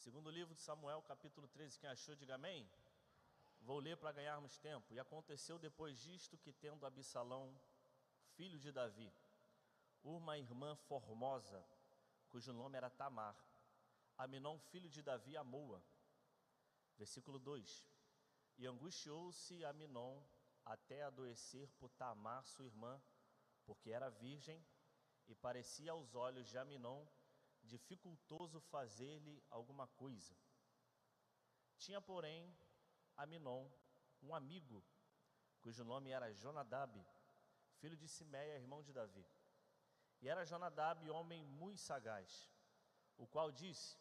Segundo livro de Samuel, capítulo 13, quem achou, diga amém. Vou ler para ganharmos tempo. E aconteceu depois disto que, tendo Absalão, filho de Davi, uma irmã formosa, cujo nome era Tamar, Aminon, filho de Davi, amou-a. Versículo 2. E angustiou-se Aminon até adoecer por Tamar, sua irmã, porque era virgem, e parecia aos olhos de Aminon dificultoso fazer-lhe alguma coisa. Tinha, porém, Aminon um amigo, cujo nome era Jonadab, filho de Simeia, irmão de Davi. E era Jonadab homem muito sagaz, o qual disse: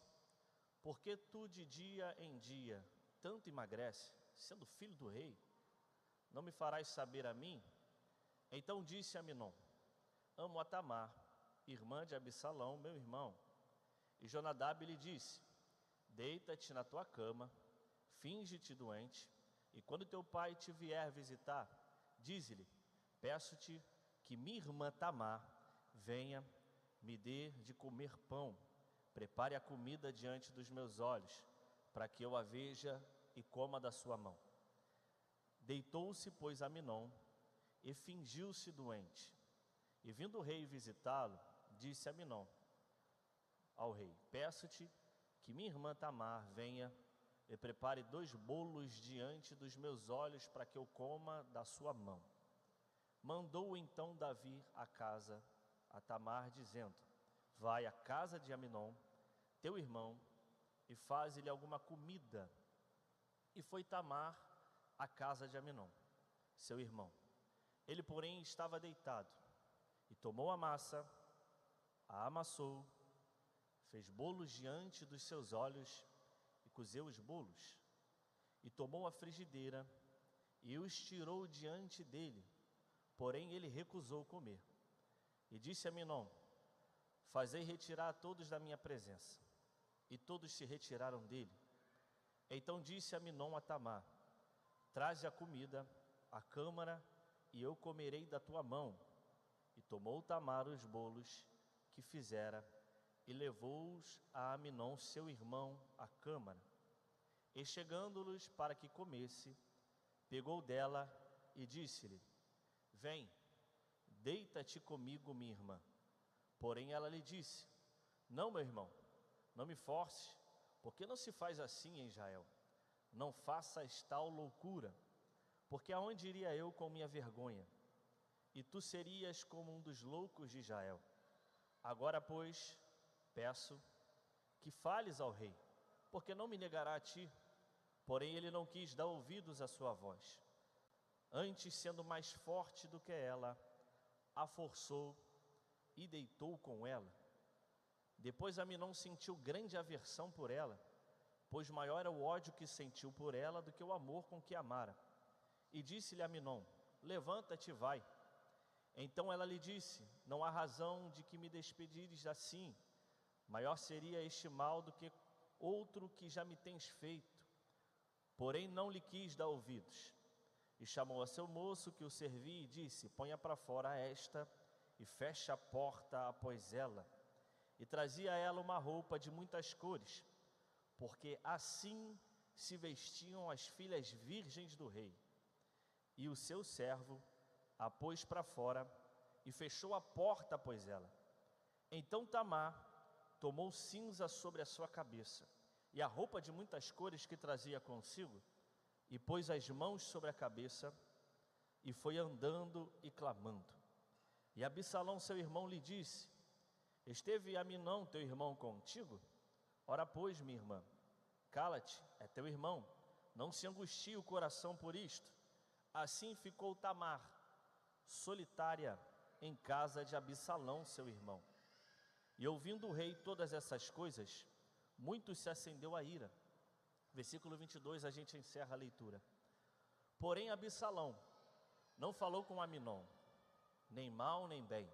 por que tu de dia em dia tanto emagrece, sendo filho do rei? Não me farás saber a mim? Então disse Aminon: amo a Tamar, irmã de Absalão, meu irmão. E Jonadab lhe disse: deita-te na tua cama, finge-te doente, e quando teu pai te vier visitar, dize-lhe: peço-te que minha irmã Tamar venha, me dê de comer pão, prepare a comida diante dos meus olhos, para que eu a veja e coma da sua mão. Deitou-se, pois, Aminon, e fingiu-se doente. E vindo o rei visitá-lo, disse Aminon ao rei: peço-te que minha irmã Tamar venha e prepare 2 bolos diante dos meus olhos, para que eu coma da sua mão. Mandou então Davi a casa a Tamar, dizendo: vai à casa de Aminon, teu irmão, e faze-lhe alguma comida. E foi Tamar à casa de Aminon, seu irmão. Ele, porém, estava deitado, e tomou a massa, a amassou, fez bolos diante dos seus olhos, e cozeu os bolos. E tomou a frigideira, e os tirou diante dele, porém ele recusou comer. E disse a Aminon: fazei retirar todos da minha presença. E todos se retiraram dele. Então disse Aminon a Tamar: traze a comida, a câmara, e eu comerei da tua mão. E tomou Tamar os bolos que fizera, e levou-os a Aminon, seu irmão, à câmara. E chegando-los para que comesse, pegou dela e disse-lhe: vem, deita-te comigo, minha irmã. Porém ela lhe disse: não, meu irmão, não me force, porque não se faz assim em Israel. Não faças tal loucura, porque aonde iria eu com minha vergonha? E tu serias como um dos loucos de Israel. Agora, pois, peço que fales ao rei, porque não me negará a ti. Porém ele não quis dar ouvidos à sua voz. Antes, sendo mais forte do que ela, a forçou e deitou com ela. Depois Aminon sentiu grande aversão por ela, pois maior era o ódio que sentiu por ela do que o amor com que amara. E disse-lhe Aminon: levanta-te e vai. Então ela lhe disse: não há razão de que me despedires assim. Maior seria este mal do que outro que já me tens feito. Porém não lhe quis dar ouvidos. E chamou a seu moço que o servia e disse: ponha para fora esta e feche a porta após ela. E trazia a ela uma roupa de muitas cores, porque assim se vestiam as filhas virgens do rei. E o seu servo a pôs para fora e fechou a porta após ela. Então Tamar tomou cinza sobre a sua cabeça e a roupa de muitas cores que trazia consigo, e pôs as mãos sobre a cabeça, e foi andando e clamando. E Absalão, seu irmão, lhe disse: esteve Aminon, teu irmão, contigo? Ora, pois, minha irmã, cala-te, é teu irmão, não se angustie o coração por isto. Assim ficou Tamar solitária em casa de Absalão, seu irmão. E ouvindo o rei todas essas coisas, muito se acendeu a ira. Versículo 22, a gente encerra a leitura. Porém Absalão não falou com Aminon, nem mal nem bem,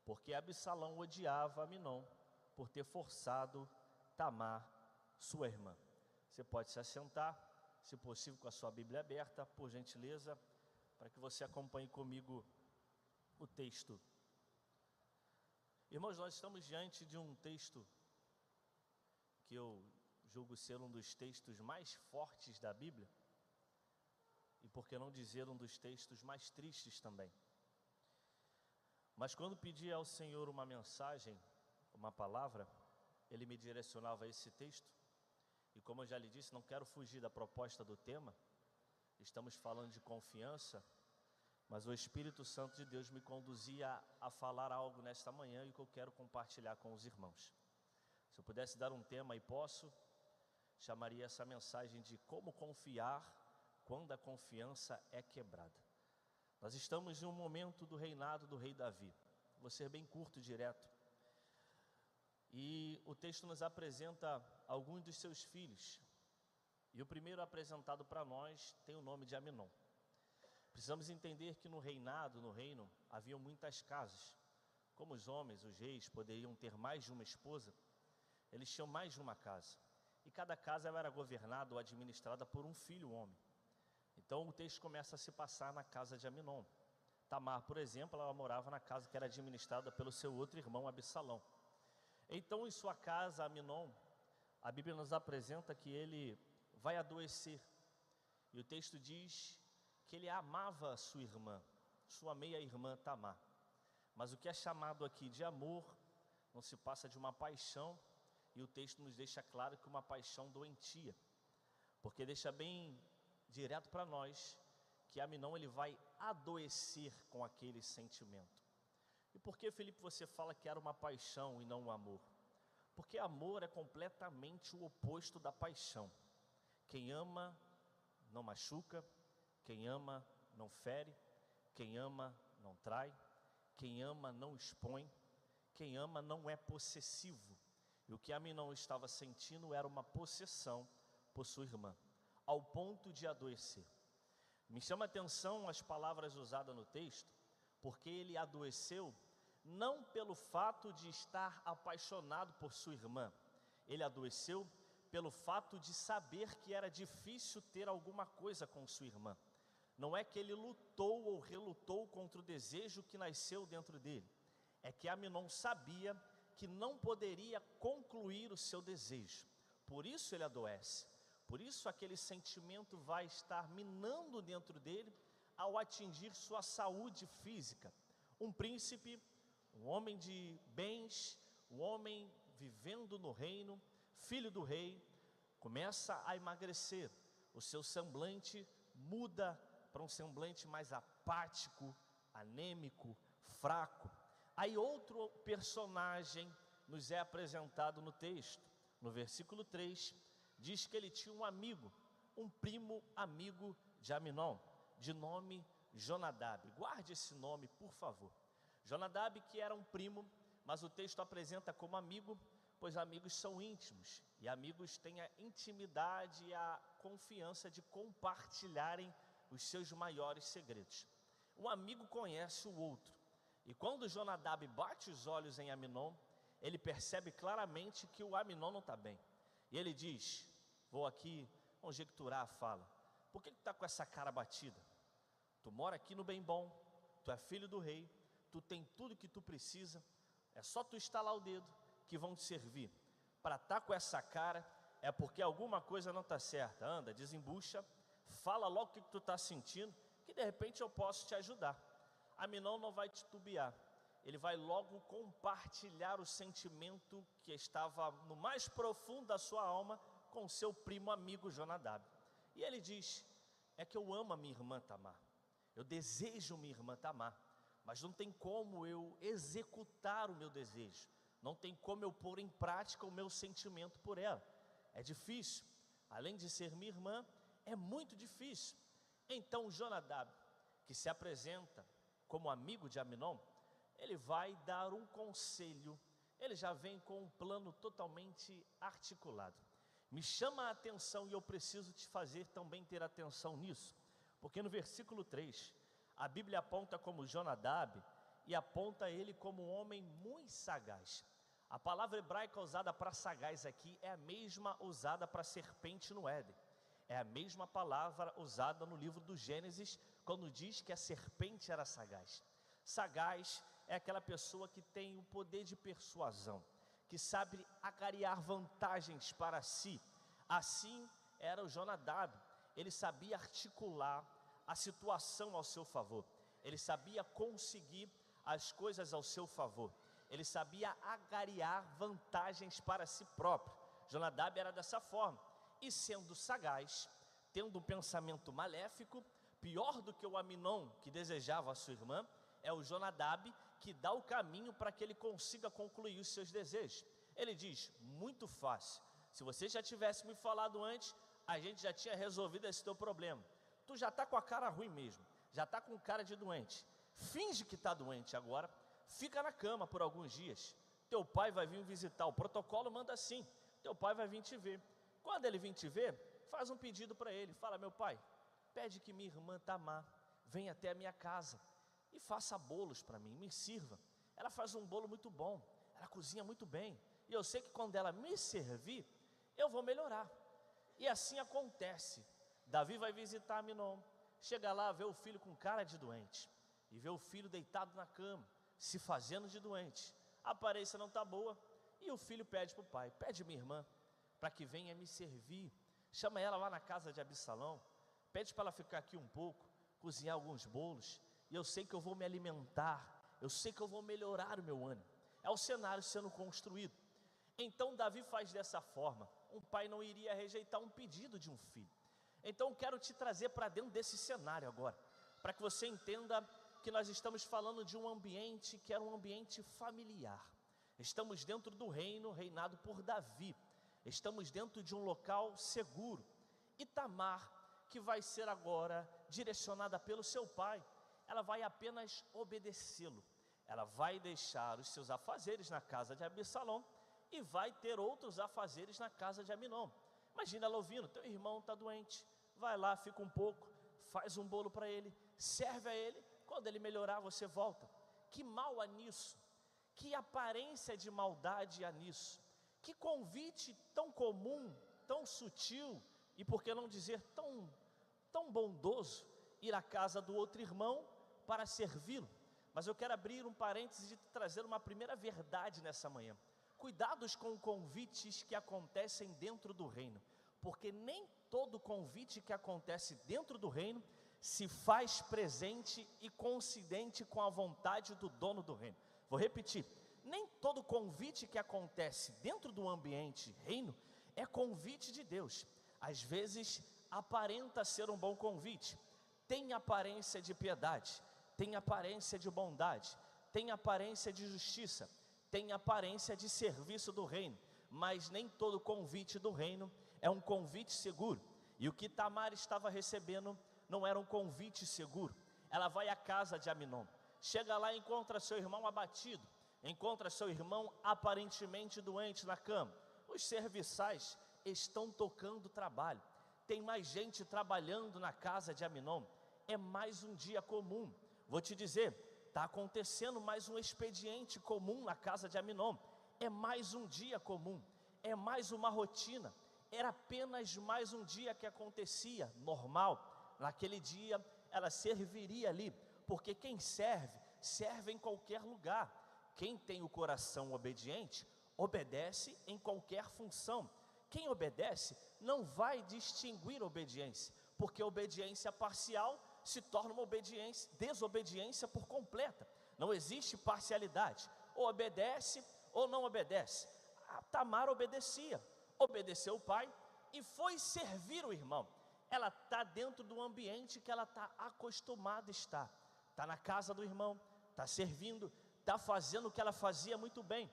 porque Absalão odiava Aminon por ter forçado Tamar, sua irmã. Você pode se assentar, se possível com a sua Bíblia aberta, por gentileza, para que você acompanhe comigo o texto. Irmãos, nós estamos diante de um texto que eu julgo ser um dos textos mais fortes da Bíblia, e por que não dizer um dos textos mais tristes também. Mas quando pedi ao Senhor uma mensagem, uma palavra, Ele me direcionava a esse texto, e como eu já lhe disse, não quero fugir da proposta do tema. Estamos falando de confiança, mas o Espírito Santo de Deus me conduzia a falar algo nesta manhã e que eu quero compartilhar com os irmãos. Se eu pudesse dar um tema, e posso, chamaria essa mensagem de como confiar quando a confiança é quebrada. Nós estamos em um momento do reinado do rei Davi. Vou ser bem curto e direto. E o texto nos apresenta alguns dos seus filhos. E o primeiro apresentado para nós tem o nome de Aminon. Precisamos entender que no reino, haviam muitas casas. Como os homens, os reis, poderiam ter mais de uma esposa, eles tinham mais de uma casa. E cada casa era governada ou administrada por um filho homem. Então o texto começa a se passar na casa de Aminon. Tamar, por exemplo, ela morava na casa que era administrada pelo seu outro irmão, Absalão. Então em sua casa, Aminon, a Bíblia nos apresenta que ele vai adoecer. E o texto diz que ele amava sua irmã, sua meia-irmã Tamar. Mas o que é chamado aqui de amor, não se passa de uma paixão, e o texto nos deixa claro que uma paixão doentia, porque deixa bem direto para nós que Aminon ele vai adoecer com aquele sentimento. E por que, Felipe, você fala que era uma paixão e não um amor? Porque amor é completamente o oposto da paixão. Quem ama não machuca, quem ama não fere, quem ama não trai, quem ama não expõe, quem ama não é possessivo. E o que Aminon estava sentindo era uma possessão por sua irmã, ao ponto de adoecer. Me chama a atenção as palavras usadas no texto, porque ele adoeceu não pelo fato de estar apaixonado por sua irmã, ele adoeceu pelo fato de saber que era difícil ter alguma coisa com sua irmã. Não é que ele lutou ou relutou contra o desejo que nasceu dentro dele, é que Aminon sabia que não poderia concluir o seu desejo, por isso ele adoece, por isso aquele sentimento vai estar minando dentro dele ao atingir sua saúde física. Um príncipe, um homem de bens, um homem vivendo no reino, filho do rei, começa a emagrecer, o seu semblante muda para um semblante mais apático, anêmico, fraco. Aí outro personagem nos é apresentado no texto, no versículo 3, diz que ele tinha um amigo, um primo amigo de Aminon, de nome Jonadab. Guarde esse nome, por favor. Jonadab, que era um primo, mas o texto apresenta como amigo, pois amigos são íntimos, e amigos têm a intimidade e a confiança de compartilharem os seus maiores segredos. Um amigo conhece o outro, e quando Jonadab bate os olhos em Aminon, ele percebe claramente que o Aminon não está bem, e ele diz, vou aqui conjecturar a fala, por que tu está com essa cara batida? Tu mora aqui no bem bom, tu é filho do rei, tu tem tudo que tu precisa, é só tu estalar o dedo que vão te servir. Para estar com essa cara é porque alguma coisa não está certa. Anda, desembucha, fala logo o que tu está sentindo, que de repente eu posso te ajudar. Aminon não vai titubear, ele vai logo compartilhar o sentimento que estava no mais profundo da sua alma com seu primo amigo Jonadab. E ele diz, é que eu amo a minha irmã Tamar, eu desejo minha irmã Tamar, mas não tem como eu executar o meu desejo, não tem como eu pôr em prática o meu sentimento por ela, é difícil, além de ser minha irmã, é muito difícil. Então Jonadab, que se apresenta como amigo de Aminon, ele vai dar um conselho, ele já vem com um plano totalmente articulado. Me chama a atenção e eu preciso te fazer também ter atenção nisso, porque no versículo 3, a Bíblia aponta como Jonadab e aponta ele como um homem muito sagaz. A palavra hebraica usada para sagaz aqui é a mesma usada para serpente no Éden. É a mesma palavra usada no livro do Gênesis, quando diz que a serpente era sagaz. Sagaz é aquela pessoa que tem o poder de persuasão, que sabe angariar vantagens para si, Assim era o Jonadab, ele sabia articular a situação ao seu favor, ele sabia conseguir as coisas ao seu favor, ele sabia agariar vantagens para si próprio. Jonadab era dessa forma, e sendo sagaz, tendo um pensamento maléfico, pior do que o Aminon, que desejava a sua irmã, é o Jonadab que dá o caminho para que ele consiga concluir os seus desejos. Ele diz, muito fácil, se você já tivesse me falado antes, a gente já tinha resolvido esse teu problema. Tu já está com a cara ruim mesmo, já está com cara de doente, finge que está doente agora, fica na cama por alguns dias, teu pai vai vir visitar, o protocolo manda assim, teu pai vai vir te ver. Quando ele vir te ver, faz um pedido para ele, fala, meu pai, pede que minha irmã Tamar venha até a minha casa e faça bolos para mim, me sirva. Ela faz um bolo muito bom, ela cozinha muito bem, e eu sei que quando ela me servir, eu vou melhorar. E assim acontece. Davi vai visitar Aminon, chega lá, vê o filho com cara de doente, e vê o filho deitado na cama, se fazendo de doente, a aparência não está boa, e o filho pede para o pai, pede minha irmã, para que venha me servir, chama ela lá na casa de Absalão, pede para ela ficar aqui um pouco, cozinhar alguns bolos, e eu sei que eu vou me alimentar, eu sei que eu vou melhorar o meu ânimo. É o cenário sendo construído. Então Davi faz dessa forma. Um pai não iria rejeitar um pedido de um filho. Então quero te trazer para dentro desse cenário agora, para que você entenda que nós estamos falando de um ambiente que era um ambiente familiar. Estamos dentro do reino reinado por Davi. Estamos dentro de um local seguro. E Tamar, que vai ser agora direcionada pelo seu pai, ela vai apenas obedecê-lo. Ela vai deixar os seus afazeres na casa de Absalão e vai ter outros afazeres na casa de Aminon. Imagina ela ouvindo, teu irmão está doente, vai lá, fica um pouco, faz um bolo para ele, serve a ele, quando ele melhorar você volta. Que mal há nisso, que aparência de maldade há nisso, que convite tão comum, tão sutil e por que não dizer tão bondoso, ir à casa do outro irmão para servi-lo. Mas eu quero abrir um parênteses e trazer uma primeira verdade nessa manhã. Cuidados com convites que acontecem dentro do reino, porque nem todo convite que acontece dentro do reino se faz presente e coincidente com a vontade do dono do reino. Vou repetir, nem todo convite que acontece dentro do ambiente reino é convite de Deus. Às vezes aparenta ser um bom convite, tem aparência de piedade, tem aparência de bondade, tem aparência de justiça, tem aparência de serviço do reino, mas nem todo convite do reino é um convite seguro. E o que Tamar estava recebendo não era um convite seguro. Ela vai à casa de Aminon, chega lá e encontra seu irmão abatido, encontra seu irmão aparentemente doente na cama. Os serviçais estão tocando trabalho, tem mais gente trabalhando na casa de Aminon. É mais um dia comum. Vou te dizer, está acontecendo mais um expediente comum na casa de Aminon. É mais um dia comum, é mais uma rotina. Era apenas mais um dia que acontecia, normal. Naquele dia ela serviria ali, porque quem serve, serve em qualquer lugar. Quem tem o coração obediente, obedece em qualquer função. Quem obedece não vai distinguir obediência, porque obediência parcial se torna uma desobediência por completa. Não existe parcialidade, ou obedece ou não obedece. A Tamar obedeceu o pai e foi servir o irmão. Ela está dentro do ambiente que ela está acostumada a estar, está na casa do irmão, está servindo, está fazendo o que ela fazia muito bem.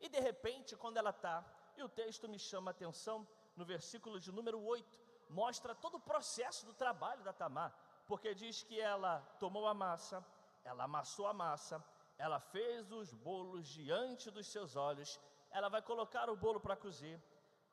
E de repente, quando ela está, e o texto me chama a atenção, no versículo de número 8, mostra todo o processo do trabalho da Tamar, porque diz que ela tomou a massa, ela amassou a massa, ela fez os bolos diante dos seus olhos, ela vai colocar o bolo para cozer,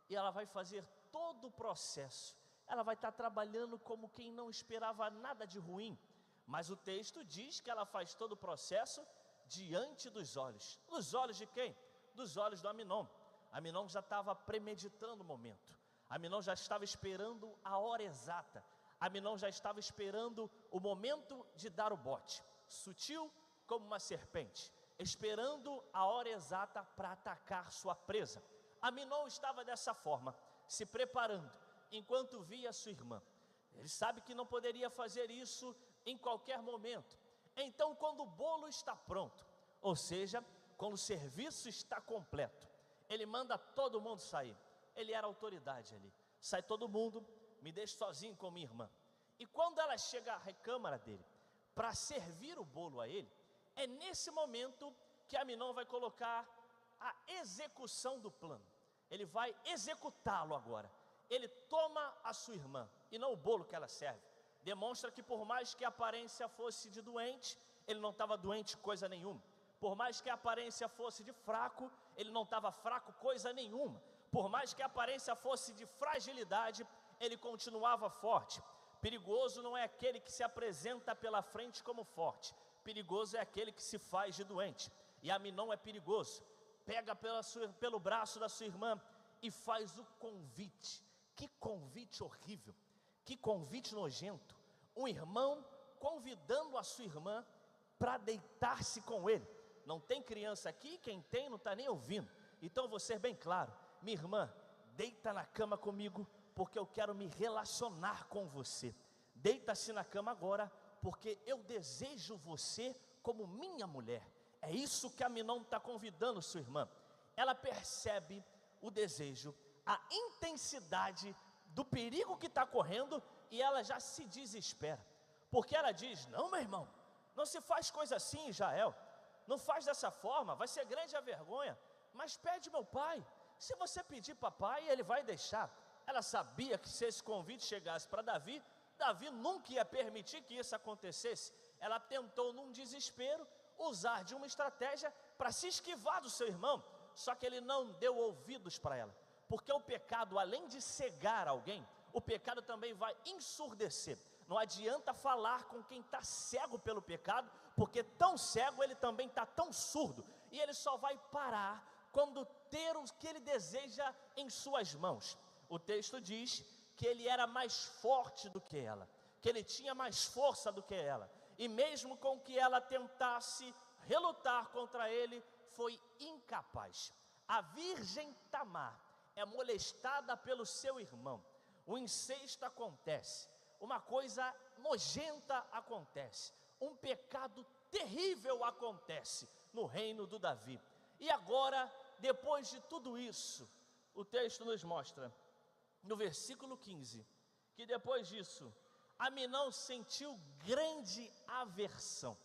e ela vai fazer todo o processo. Ela vai estar trabalhando como quem não esperava nada de ruim, mas o texto diz que ela faz todo o processo diante dos olhos. Dos olhos de quem? Dos olhos do Aminon. Aminon já estava premeditando o momento, Aminon já estava esperando a hora exata, Aminon já estava esperando o momento de dar o bote, sutil como uma serpente, esperando a hora exata para atacar sua presa. Aminon estava dessa forma, se preparando, enquanto via sua irmã. Ele sabe que não poderia fazer isso em qualquer momento. Então, quando o bolo está pronto, ou seja, quando o serviço está completo, ele manda todo mundo sair. Ele era autoridade ali. Sai todo mundo, me deixe sozinho com minha irmã. E quando ela chega à recâmara dele, para servir o bolo a ele, é nesse momento que Aminon vai colocar a execução do plano. Ele vai executá-lo agora. Ele toma a sua irmã, e não o bolo que ela serve. Demonstra que por mais que a aparência fosse de doente, ele não estava doente coisa nenhuma. Por mais que a aparência fosse de fraco, ele não estava fraco coisa nenhuma. Por mais que a aparência fosse de fragilidade, ele continuava forte. Perigoso não é aquele que se apresenta pela frente como forte. Perigoso é aquele que se faz de doente. E Aminon é perigoso. Pega pelo braço da sua irmã e faz o convite. Que convite horrível, que convite nojento. Um irmão convidando a sua irmã para deitar-se com ele. Não tem criança aqui, quem tem não está nem ouvindo. Então vou ser bem claro, minha irmã, deita na cama comigo, porque eu quero me relacionar com você. Deita-se na cama agora, porque eu desejo você como minha mulher. É isso que Aminon está convidando sua irmã. Ela percebe o desejo, a intensidade do perigo que está correndo, e ela já se desespera, porque ela diz: não, meu irmão, não se faz coisa assim, Jael, não faz dessa forma, vai ser grande a vergonha, mas pede meu pai, se você pedir papai, ele vai deixar. Ela sabia que se esse convite chegasse para Davi, Davi nunca ia permitir que isso acontecesse. Ela tentou num desespero, usar de uma estratégia para se esquivar do seu irmão, só que ele não deu ouvidos para ela, porque o pecado, além de cegar alguém, o pecado também vai ensurdecer. Não adianta falar com quem está cego pelo pecado, porque tão cego ele também está tão surdo, e ele só vai parar quando ter o que ele deseja em suas mãos. O texto diz que ele era mais forte do que ela, que ele tinha mais força do que ela, e mesmo com que ela tentasse relutar contra ele, foi incapaz. A virgem Tamar é molestada pelo seu irmão, o incesto acontece, uma coisa nojenta acontece, um pecado terrível acontece no reino do Davi. E agora, depois de tudo isso, o texto nos mostra, no versículo 15, que depois disso, Aminon sentiu grande aversão.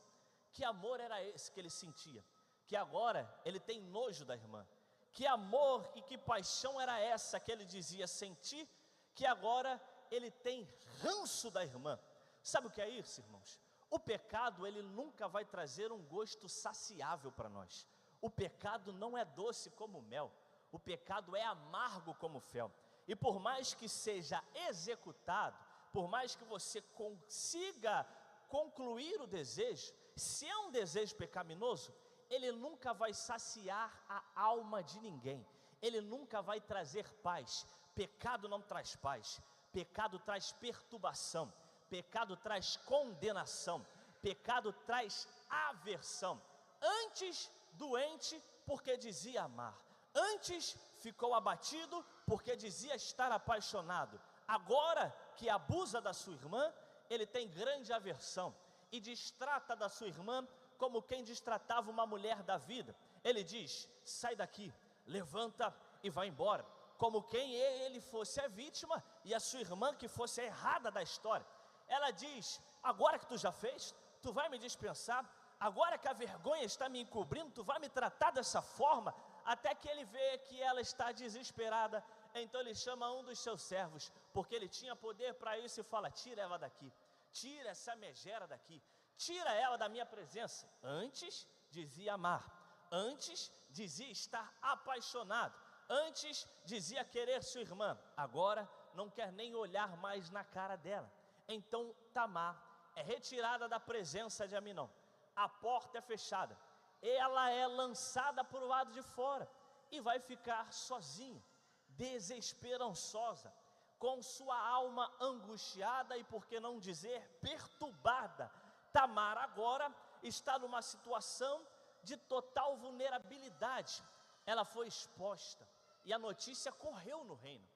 Que amor era esse que ele sentia? Que agora ele tem nojo da irmã. Que amor e que paixão era essa que ele dizia sentir? Que agora ele tem ranço da irmã. Sabe o que é isso, irmãos? O pecado, ele nunca vai trazer um gosto saciável para nós. O pecado não é doce como mel. O pecado é amargo como fel. E por mais que seja executado, por mais que você consiga concluir o desejo, se é um desejo pecaminoso, ele nunca vai saciar a alma de ninguém. Ele nunca vai trazer paz. Pecado não traz paz. Pecado traz perturbação. Pecado traz condenação. Pecado traz aversão. Antes doente porque dizia amar. Antes ficou abatido porque dizia estar apaixonado. Agora que abusa da sua irmã, ele tem grande aversão e destrata da sua irmã como quem destratava uma mulher da vida. Ele diz: sai daqui, levanta e vai embora, como quem ele fosse a vítima e a sua irmã que fosse a errada da história. Ela diz: agora que tu já fez, tu vai me dispensar, agora que a vergonha está me encobrindo, tu vai me tratar dessa forma. Até que ele vê que ela está desesperada, então ele chama um dos seus servos, porque ele tinha poder para isso, e fala: tira ela daqui, tira essa megera daqui, tira ela da minha presença. Antes dizia amar, antes dizia estar apaixonado, antes dizia querer sua irmã, agora não quer nem olhar mais na cara dela. Então Tamar é retirada da presença de Aminon, a porta é fechada, ela é lançada para o lado de fora e vai ficar sozinha, desesperançosa, com sua alma angustiada e, por que não dizer, perturbada. Tamar agora está numa situação de total vulnerabilidade. Ela foi exposta, e a notícia correu no reino.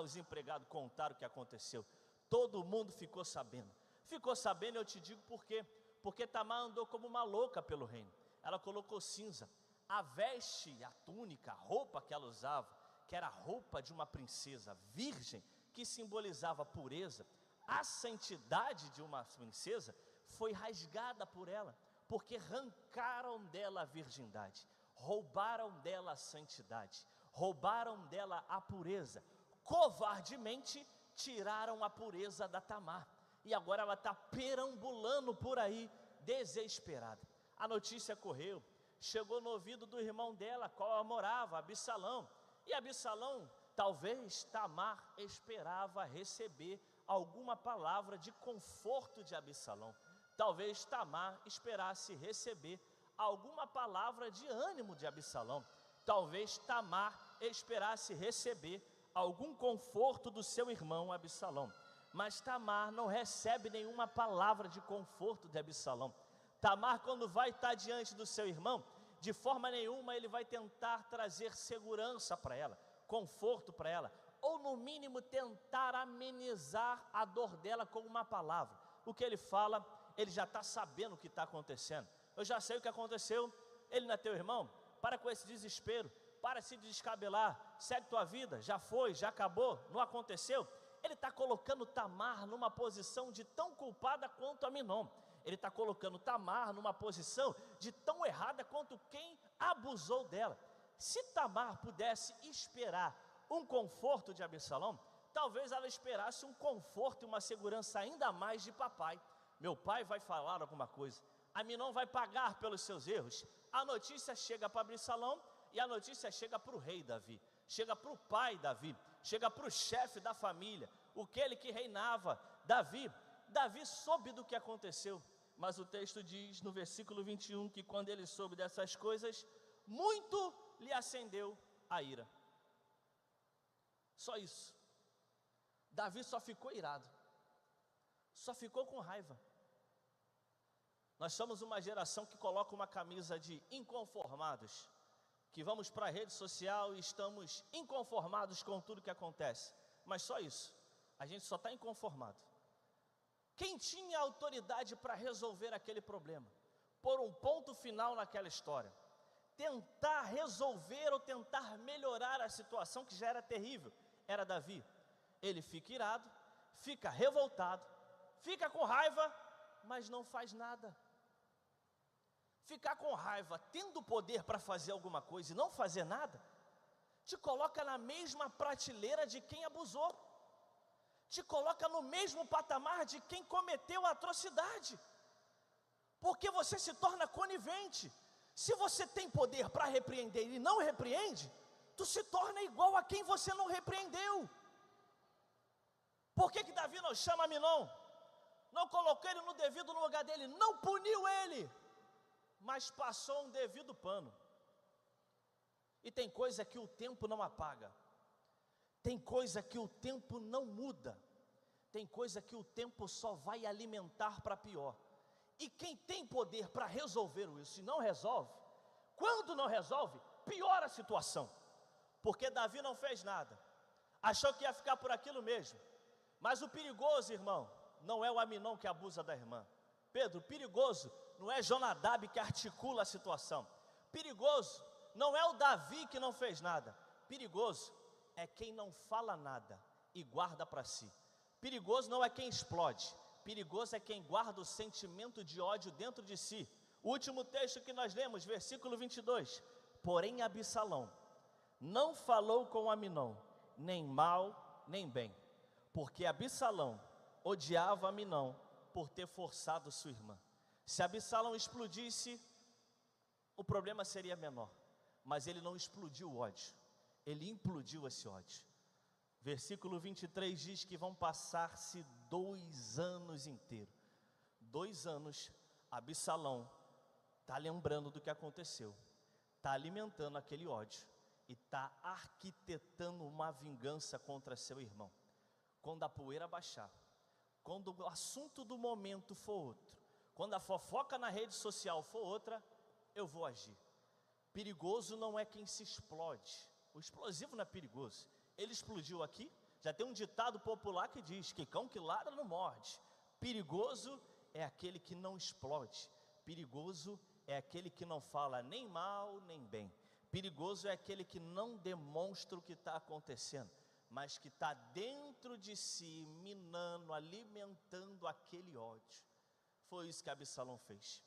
Os empregados contaram o que aconteceu. Todo mundo ficou sabendo. Ficou sabendo, eu te digo por quê. Porque Tamar andou como uma louca pelo reino. Ela colocou cinza. A veste, a túnica, a roupa que ela usava, que era a roupa de uma princesa virgem, que simbolizava a pureza, a santidade de uma princesa, foi rasgada por ela, porque arrancaram dela a virgindade, roubaram dela a santidade, roubaram dela a pureza, covardemente tiraram a pureza da Tamar, e agora ela está perambulando por aí, desesperada. A notícia correu, chegou no ouvido do irmão dela, qual ela morava, Absalão, e Absalão, talvez Tamar esperava receber alguma palavra de conforto de Absalão, talvez Tamar esperasse receber alguma palavra de ânimo de Absalão, talvez Tamar esperasse receber algum conforto do seu irmão Absalão, mas Tamar não recebe nenhuma palavra de conforto de Absalão. Tamar, quando vai estar diante do seu irmão, de forma nenhuma ele vai tentar trazer segurança para ela, conforto para ela, ou no mínimo tentar amenizar a dor dela com uma palavra. O que ele fala, ele já está sabendo o que está acontecendo. Eu já sei o que aconteceu, ele não é teu irmão? Para com esse desespero, para se descabelar, segue tua vida, já foi, já acabou, não aconteceu. Ele está colocando Tamar numa posição de tão culpada quanto Aminon. Ele está colocando Tamar numa posição de tão errada quanto quem abusou dela. Se Tamar pudesse esperar um conforto de Absalão, talvez ela esperasse um conforto e uma segurança ainda mais de papai. Meu pai vai falar alguma coisa, Aminon vai pagar pelos seus erros. A notícia chega para Absalão e a notícia chega para o rei Davi, chega para o pai Davi, chega para o chefe da família, aquele que reinava, Davi. Davi soube do que aconteceu, mas o texto diz no versículo 21 que quando ele soube dessas coisas, muito lhe acendeu a ira. Só isso. Davi só ficou irado, só ficou com raiva. Nós somos uma geração que coloca uma camisa de inconformados, que vamos para a rede social e estamos inconformados com tudo que acontece, mas só isso, a gente só está inconformado. Quem tinha autoridade para resolver aquele problema, pôr um ponto final naquela história, tentar resolver ou tentar melhorar a situação que já era terrível, era Davi. Ele fica irado, fica revoltado, fica com raiva, mas não faz nada. Ficar com raiva, tendo poder para fazer alguma coisa e não fazer nada, te coloca na mesma prateleira de quem abusou, te coloca no mesmo patamar de quem cometeu a atrocidade, porque você se torna conivente. Se você tem poder para repreender e não repreende, tu se torna igual a quem você não repreendeu. Por que Davi não chama Aminon? Não colocou ele no devido lugar dele, não puniu ele, mas passou um devido pano. E tem coisa que o tempo não apaga, tem coisa que o tempo não muda, tem coisa que o tempo só vai alimentar para pior. E quem tem poder para resolver isso e não resolve, quando não resolve, piora a situação. Porque Davi não fez nada, achou que ia ficar por aquilo mesmo. Mas o perigoso, irmão, não é o Aminon que abusa da irmã. Pedro, perigoso não é Jonadab que articula a situação. Perigoso não é o Davi que não fez nada. Perigoso é quem não fala nada e guarda para si. Perigoso não é quem explode. Perigoso é quem guarda o sentimento de ódio dentro de si. O último texto que nós lemos, versículo 22. Porém Absalão não falou com Aminon, nem mal, nem bem. Porque Absalão odiava Aminon por ter forçado sua irmã. Se Absalão explodisse, o problema seria menor. Mas ele não explodiu o ódio, ele implodiu esse ódio. Versículo 23 diz que vão passar-se 2 anos inteiros. 2 anos, Absalão está lembrando do que aconteceu, está alimentando aquele ódio e está arquitetando uma vingança contra seu irmão. Quando a poeira baixar, quando o assunto do momento for outro, quando a fofoca na rede social for outra, eu vou agir. Perigoso não é quem se explode, O explosivo não é perigoso. Ele explodiu aqui. Já tem um ditado popular que diz que cão que ladra não morde. Perigoso é aquele que não explode. Perigoso é aquele que não fala nem mal nem bem. Perigoso é aquele que não demonstra o que está acontecendo, mas que está dentro de si, minando, alimentando aquele ódio. Foi isso que Absalão fez.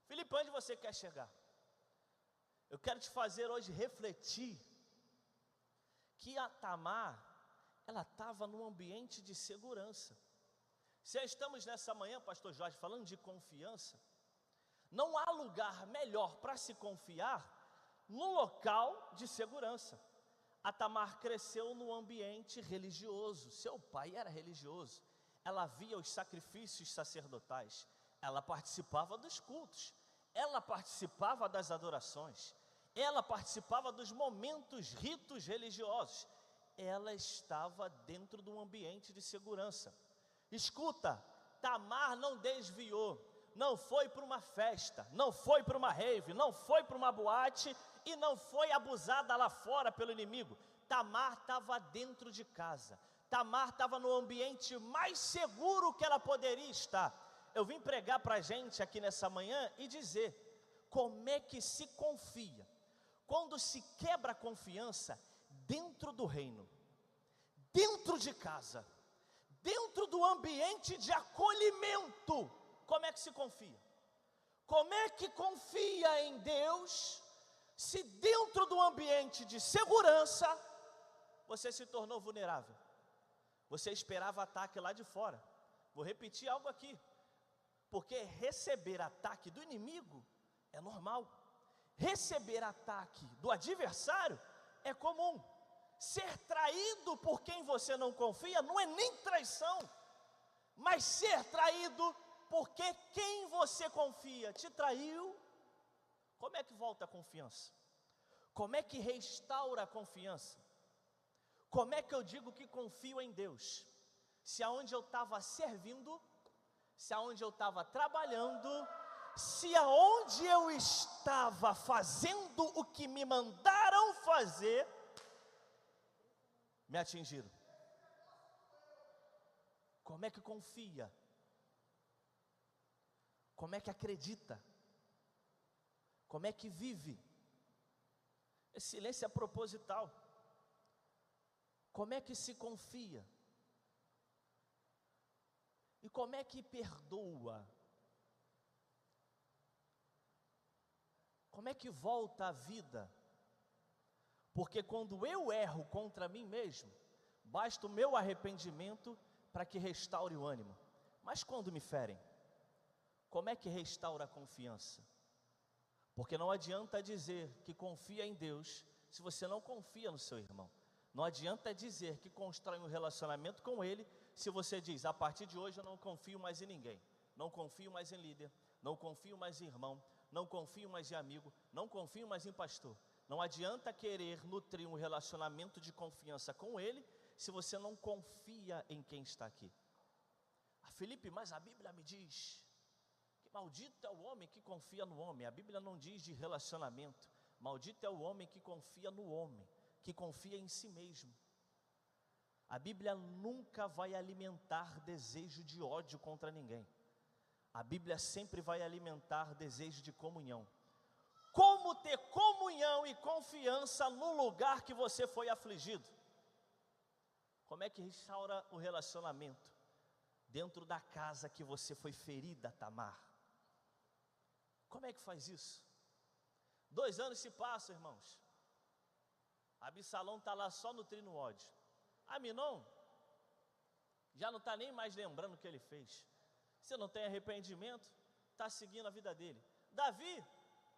Filipe, onde você quer chegar? Eu quero te fazer hoje refletir que a Tamar, ela estava num ambiente de segurança. Se estamos nessa manhã, pastor Jorge, falando de confiança, não há lugar melhor para se confiar no local de segurança. A Tamar cresceu num ambiente religioso, seu pai era religioso, ela via os sacrifícios sacerdotais, ela participava dos cultos, ela participava das adorações, ela participava dos momentos, ritos religiosos, ela estava dentro de um ambiente de segurança. Escuta, Tamar não desviou, não foi para uma festa, não foi para uma rave, não foi para uma boate e não foi abusada lá fora pelo inimigo. Tamar estava dentro de casa, Tamar estava no ambiente mais seguro que ela poderia estar. Eu vim pregar para a gente aqui nessa manhã e dizer como é que se confia, quando se quebra a confiança dentro do reino, dentro de casa, dentro do ambiente de acolhimento. Como é que se confia? Como é que confia em Deus, se dentro do ambiente de segurança, você se tornou vulnerável? Você esperava ataque lá de fora. Vou repetir algo aqui, porque receber ataque do inimigo é normal, receber ataque do adversário é comum. Ser traído por quem você não confia não é nem traição, mas ser traído porque quem você confia te traiu. Como é que volta a confiança? Como é que restaura a confiança? Como é que eu digo que confio em Deus? Se aonde eu estava servindo, se aonde eu estava trabalhando, se aonde eu estava fazendo o que me mandaram fazer, me atingiram. Como é que confia? Como é que acredita? Como é que vive? Esse silêncio é proposital. Como é que se confia? E como é que perdoa? Como é que volta à vida? Porque quando eu erro contra mim mesmo, basta o meu arrependimento para que restaure o ânimo. Mas quando me ferem, como é que restaura a confiança? Porque não adianta dizer que confia em Deus se você não confia no seu irmão. Não adianta dizer que constrói um relacionamento com Ele se você diz, a partir de hoje eu não confio mais em ninguém, não confio mais em líder, não confio mais em irmão, não confio mais em amigo, não confio mais em pastor. Não adianta querer nutrir um relacionamento de confiança com Ele se você não confia em quem está aqui. Filipe, mas a Bíblia me diz que maldito é o homem que confia no homem. A Bíblia não diz de relacionamento. Maldito é o homem que confia no homem, que confia em si mesmo. A Bíblia nunca vai alimentar desejo de ódio contra ninguém. A Bíblia sempre vai alimentar desejo de comunhão. Como ter comunhão e confiança no lugar que você foi afligido? Como é que restaura o relacionamento dentro da casa que você foi ferida, Tamar? Como é que faz isso? 2 anos se passam, irmãos. Absalão está lá só nutrindo ódio. Aminon já não está nem mais lembrando o que ele fez. Se não tem arrependimento, está seguindo a vida dele. Davi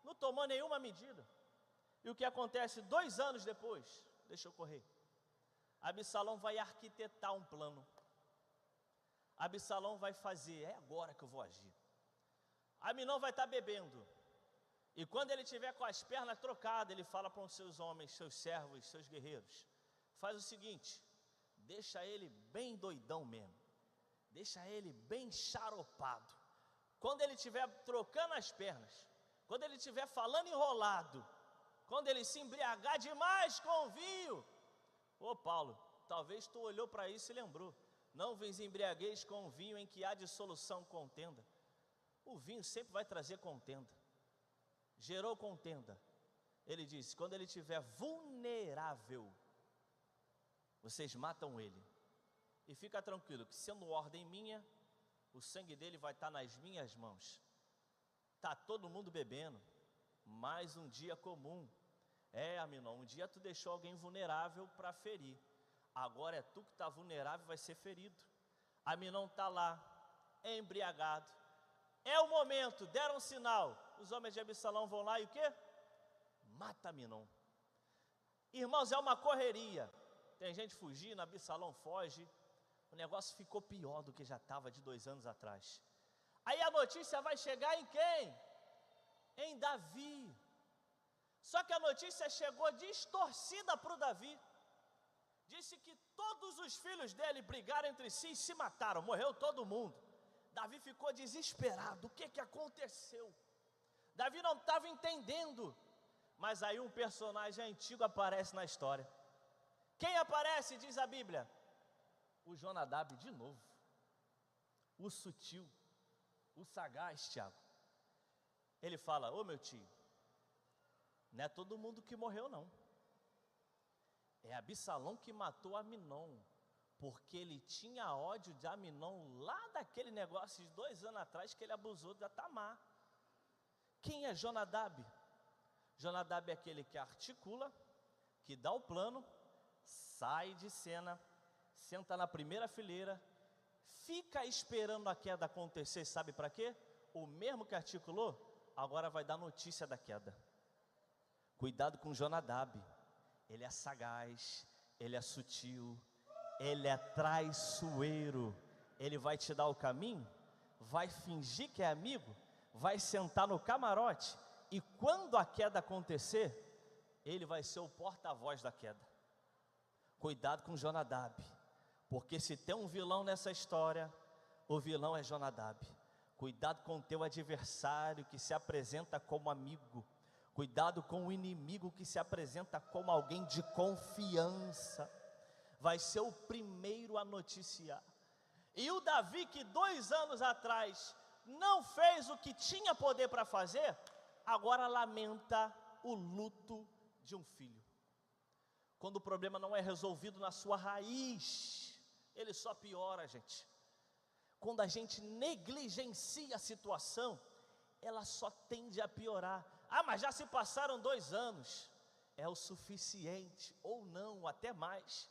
não tomou nenhuma medida. E o que acontece 2 anos depois? Deixa eu correr. Absalão vai arquitetar um plano. Absalão vai fazer, é agora que eu vou agir. Aminon vai estar bebendo. E quando ele estiver com as pernas trocadas, ele fala para os seus homens, seus servos, seus guerreiros: faz o seguinte, deixa ele bem doidão mesmo, deixa ele bem xaropado. Quando ele estiver trocando as pernas, quando ele estiver falando enrolado, quando ele se embriagar demais com o vinho. Ô Paulo, talvez tu olhou para isso e lembrou. Não vos embriagueis com o vinho em que há dissolução, contenda. O vinho sempre vai trazer contenda. Gerou contenda. Ele disse, quando ele estiver vulnerável, vocês matam ele. E fica tranquilo, que sendo ordem minha, o sangue dele vai estar nas minhas mãos. Está todo mundo bebendo, mais um dia comum. Aminon, um dia tu deixou alguém vulnerável para ferir. Agora é tu que está vulnerável e vai ser ferido. Aminon está lá, embriagado. É o momento, deram um sinal. Os homens de Absalão vão lá e o quê? Mata Aminon. Irmãos, é uma correria. Tem gente fugindo, Absalão foge. O negócio ficou pior do que já estava de 2 anos atrás. Aí a notícia vai chegar em quem? Em Davi. Só que a notícia chegou distorcida para o Davi. Disse que todos os filhos dele brigaram entre si e se mataram, morreu todo mundo. Davi ficou desesperado, o que aconteceu? Davi não estava entendendo. Mas aí um personagem antigo aparece na história. Quem aparece, diz a Bíblia? O Jonadab de novo. O sutil, o sagaz, Tiago. Ele fala, ô meu tio, não é todo mundo que morreu não. É Absalão que matou Aminon, porque ele tinha ódio de Aminon lá daquele negócio de 2 anos atrás que ele abusou da Tamar. Quem é Jonadab? Jonadab é aquele que articula, que dá o plano, sai de cena, senta na primeira fileira, fica esperando a queda acontecer, sabe para quê? O mesmo que articulou, agora vai dar notícia da queda. Cuidado com Jonadab, ele é sagaz, ele é sutil, ele é traiçoeiro. Ele vai te dar o caminho, vai fingir que é amigo, vai sentar no camarote, e quando a queda acontecer, ele vai ser o porta-voz da queda. Cuidado com Jonadab, porque se tem um vilão nessa história, o vilão é Jonadab. Cuidado com o teu adversário que se apresenta como amigo. Cuidado com o inimigo que se apresenta como alguém de confiança. Vai ser o primeiro a noticiar. E o Davi, que 2 anos atrás não fez o que tinha poder para fazer, agora lamenta o luto de um filho. Quando o problema não é resolvido na sua raiz, ele só piora, gente. Quando a gente negligencia a situação, ela só tende a piorar. Mas já se passaram 2 anos. É o suficiente, ou não, até mais,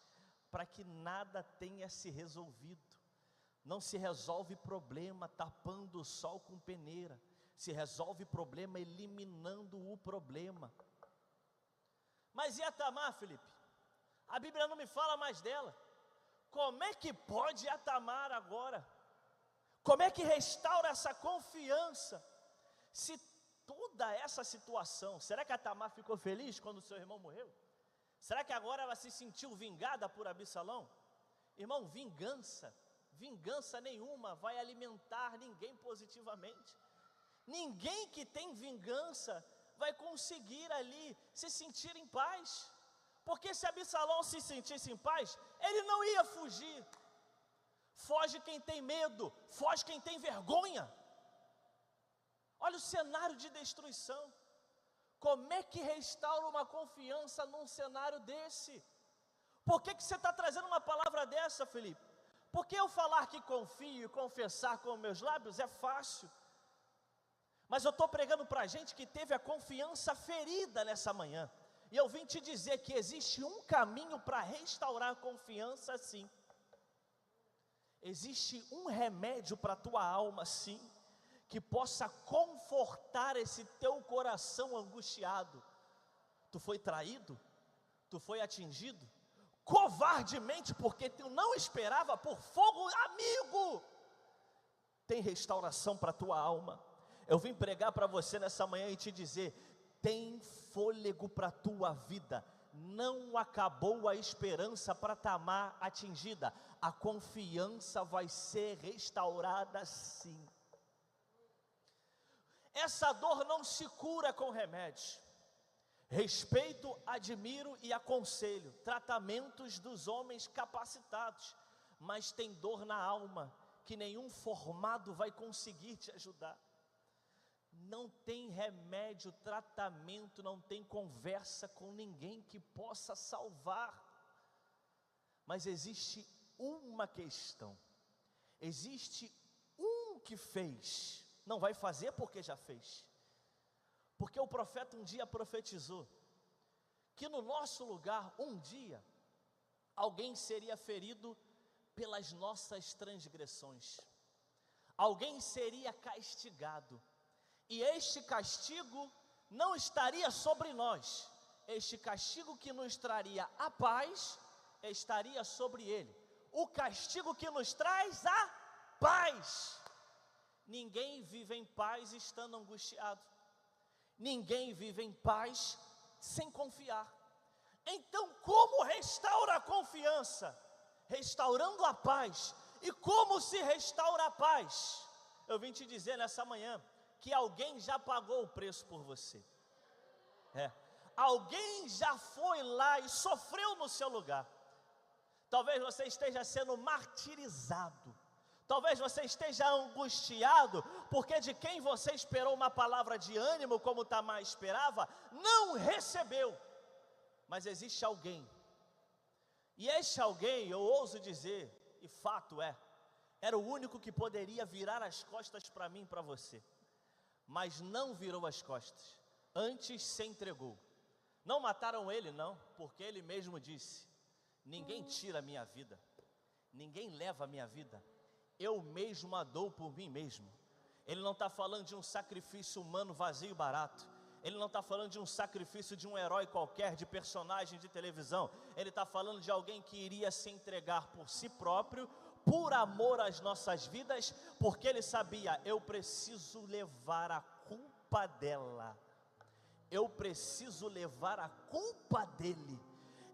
para que nada tenha se resolvido. Não se resolve problema tapando o sol com peneira. Se resolve problema eliminando o problema. Mas e a Tamar, Felipe? A Bíblia não me fala mais dela. Como é que pode a Tamar agora? Como é que restaura essa confiança? Se toda essa situação, será que a Tamar ficou feliz quando o seu irmão morreu? Será que agora ela se sentiu vingada por Absalão? Irmão, vingança nenhuma vai alimentar ninguém positivamente. Ninguém que tem vingança vai conseguir ali se sentir em paz. Porque se Absalão se sentisse em paz, ele não ia fugir. Foge quem tem medo, foge quem tem vergonha. Olha o cenário de destruição. Como é que restaura uma confiança num cenário desse? Por que você está trazendo uma palavra dessa, Felipe? Porque eu falar que confio e confessar com meus lábios é fácil. Mas eu estou pregando para a gente que teve a confiança ferida nessa manhã. E eu vim te dizer que existe um caminho para restaurar a confiança, sim. Existe um remédio para a tua alma, sim, que possa confortar esse teu coração angustiado. Tu foi traído? Tu foi atingido? Covardemente, porque tu não esperava por fogo, amigo. Tem restauração para a tua alma. Eu vim pregar para você nessa manhã e te dizer: tem fôlego para a tua vida. Não acabou a esperança para Tamar atingida. A confiança vai ser restaurada sim. Essa dor não se cura com remédio. Respeito, admiro e aconselho tratamentos dos homens capacitados, mas tem dor na alma que nenhum formado vai conseguir te ajudar. Não tem remédio, tratamento, não tem conversa com ninguém que possa salvar. Mas existe uma questão, existe um que fez, não vai fazer porque já fez. Porque o profeta um dia profetizou que no nosso lugar, um dia, alguém seria ferido pelas nossas transgressões, alguém seria castigado, e este castigo não estaria sobre nós, este castigo que nos traria a paz, estaria sobre ele, o castigo que nos traz a paz. Ninguém vive em paz estando angustiado, ninguém vive em paz sem confiar. Então, como restaura a confiança? Restaurando a paz. E como se restaura a paz? Eu vim te dizer nessa manhã que alguém já pagou o preço por você. Alguém já foi lá e sofreu no seu lugar. Talvez você esteja sendo martirizado. Talvez você esteja angustiado, porque de quem você esperou uma palavra de ânimo, como Tamar esperava, não recebeu. Mas existe alguém, e este alguém, eu ouso dizer, e fato é, era o único que poderia virar as costas para mim e para você. Mas não virou as costas, antes se entregou. Não mataram ele não, porque ele mesmo disse: ninguém tira a minha vida, ninguém leva a minha vida, eu mesmo a dou por mim mesmo. Ele não está falando de um sacrifício humano vazio e barato. Ele não está falando de um sacrifício de um herói qualquer, de personagem de televisão. Ele está falando de alguém que iria se entregar por si próprio, por amor às nossas vidas, porque ele sabia: eu preciso levar a culpa dela, eu preciso levar a culpa dele,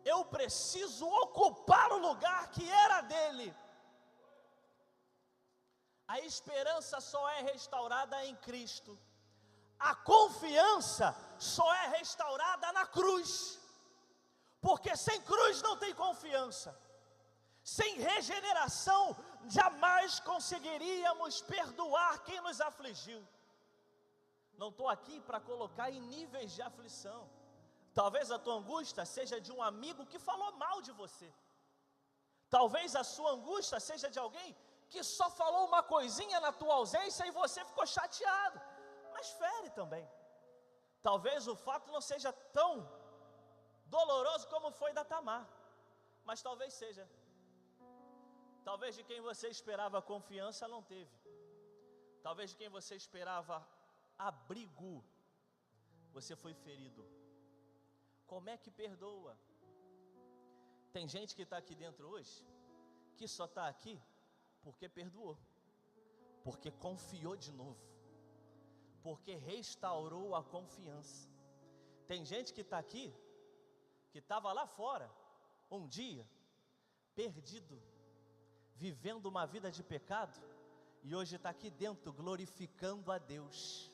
eu preciso ocupar o lugar que era dele. A esperança só é restaurada em Cristo. A confiança só é restaurada na cruz. Porque sem cruz não tem confiança. Sem regeneração jamais conseguiríamos perdoar quem nos afligiu. Não estou aqui para colocar em níveis de aflição. Talvez a tua angústia seja de um amigo que falou mal de você. Talvez a sua angústia seja de alguém que só falou uma coisinha na tua ausência e você ficou chateado, mas fere também. Talvez o fato não seja tão doloroso como foi da Tamar, mas talvez seja. Talvez de quem você esperava confiança não teve. Talvez de quem você esperava abrigo, você foi ferido. Como é que perdoa? Tem gente que está aqui dentro hoje, que só está aqui porque perdoou, porque confiou de novo, porque restaurou a confiança. Tem gente que está aqui, que estava lá fora, um dia, perdido, vivendo uma vida de pecado, e hoje está aqui dentro, glorificando a Deus.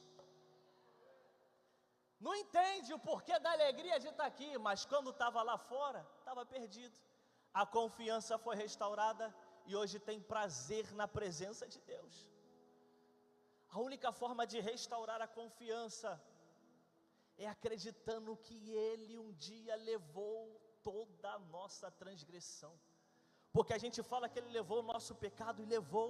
Não entende o porquê da alegria de estar aqui, mas quando estava lá fora, estava perdido. A confiança foi restaurada, e hoje tem prazer na presença de Deus. A única forma de restaurar a confiança é acreditando que Ele um dia levou toda a nossa transgressão. Porque a gente fala que Ele levou o nosso pecado, e levou,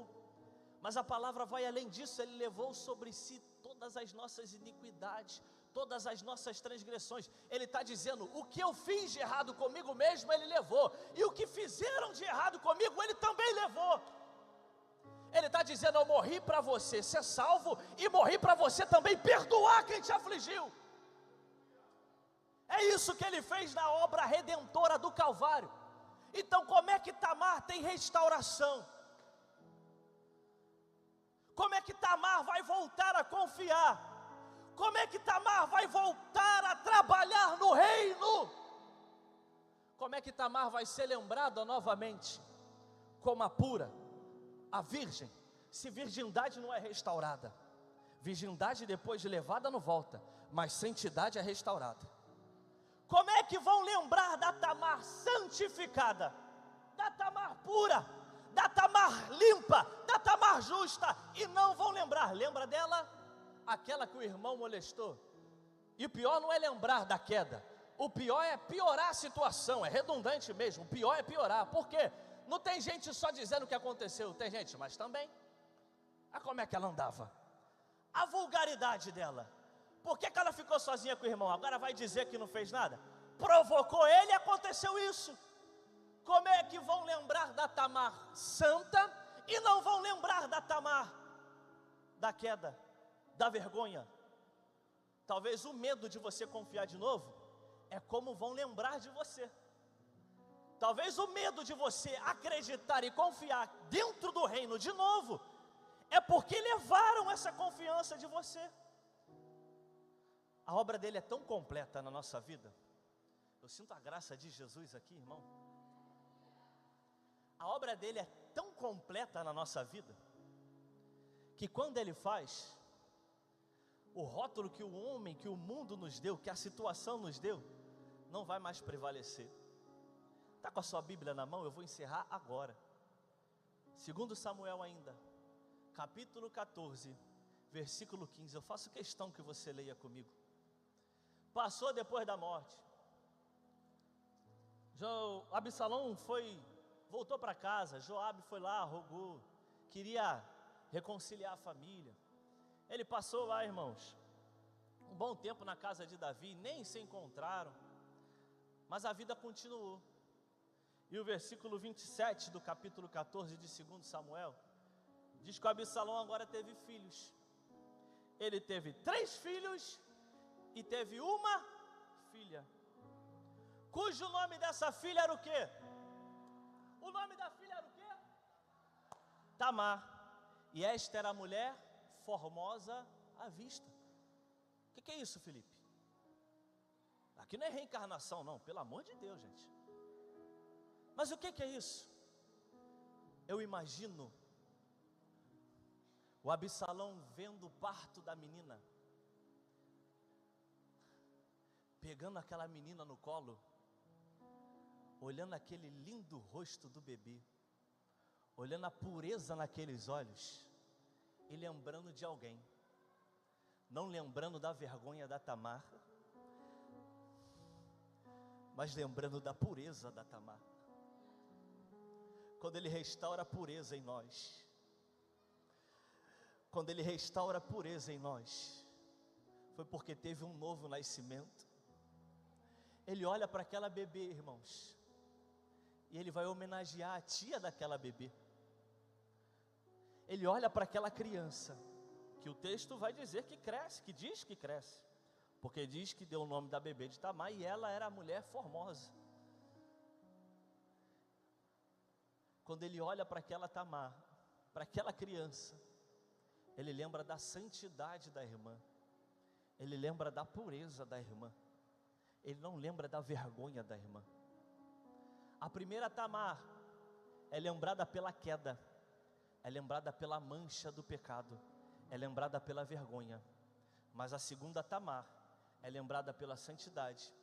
mas a palavra vai além disso. Ele levou sobre si todas as nossas iniquidades, todas as nossas transgressões. Ele está dizendo: o que eu fiz de errado comigo mesmo, Ele levou, e o que fizeram de errado comigo, Ele também levou. Ele está dizendo: eu morri para você ser salvo, e morri para você também perdoar quem te afligiu. É isso que Ele fez na obra redentora do Calvário. Então como é que Tamar tem restauração? Como é que Tamar vai voltar a confiar? Como é que Tamar vai voltar a trabalhar no reino? Como é que Tamar vai ser lembrada novamente como a pura, a virgem, se virgindade não é restaurada? Virgindade depois de levada não volta, mas santidade é restaurada. Como é que vão lembrar da Tamar santificada, da Tamar pura, da Tamar limpa, da Tamar justa, e não vão lembrar? Lembra dela? Aquela que o irmão molestou. E o pior não é lembrar da queda, o pior é piorar a situação, é redundante mesmo, o pior é piorar. Por quê? Não tem gente só dizendo o que aconteceu, tem gente, mas também, como é que ela andava? A vulgaridade dela. Por que ela ficou sozinha com o irmão? Agora vai dizer que não fez nada? Provocou ele e aconteceu isso. Como é que vão lembrar da Tamar santa e não vão lembrar da Tamar da queda, da vergonha? Talvez o medo de você confiar de novo é como vão lembrar de você. Talvez o medo de você acreditar e confiar dentro do reino de novo é porque levaram essa confiança de você. A obra dele é tão completa na nossa vida. Eu sinto a graça de Jesus aqui, irmão. A obra dele é tão completa na nossa vida, que quando ele faz, o rótulo que o homem, que o mundo nos deu, que a situação nos deu, não vai mais prevalecer. Está com a sua Bíblia na mão? Eu vou encerrar agora. 2 Samuel ainda, capítulo 14, versículo 15. Eu faço questão que você leia comigo. Passou depois da morte. Absalão voltou para casa. Joabe foi lá, rogou, queria reconciliar a família. Ele passou lá, irmãos, um bom tempo na casa de Davi, nem se encontraram, mas a vida continuou. E o versículo 27 do capítulo 14 de 2 Samuel, diz que o Absalão agora teve filhos. Ele teve 3 filhos e teve uma filha, cujo nome dessa filha era o quê? O nome da filha era o quê? Tamar. E esta era a mulher formosa à vista. O que é isso, Felipe? Aqui não é reencarnação não, pelo amor de Deus, gente. Mas o que é isso? Eu imagino o Absalão vendo o parto da menina, pegando aquela menina no colo, olhando aquele lindo rosto do bebê, olhando a pureza naqueles olhos, e lembrando de alguém, não lembrando da vergonha da Tamar, mas lembrando da pureza da Tamar. Quando ele restaura a pureza em nós, quando ele restaura a pureza em nós, foi porque teve um novo nascimento. Ele olha para aquela bebê, irmãos, e ele vai homenagear a tia daquela bebê. Ele olha para aquela criança, que o texto vai dizer que cresce, que diz que cresce, porque diz que deu o nome da bebê de Tamar, e ela era a mulher formosa. Quando ele olha para aquela Tamar, para aquela criança, ele lembra da santidade da irmã, ele lembra da pureza da irmã, ele não lembra da vergonha da irmã. A primeira Tamar é lembrada pela queda, é lembrada pela mancha do pecado, é lembrada pela vergonha. Mas a segunda Tamar é lembrada pela santidade,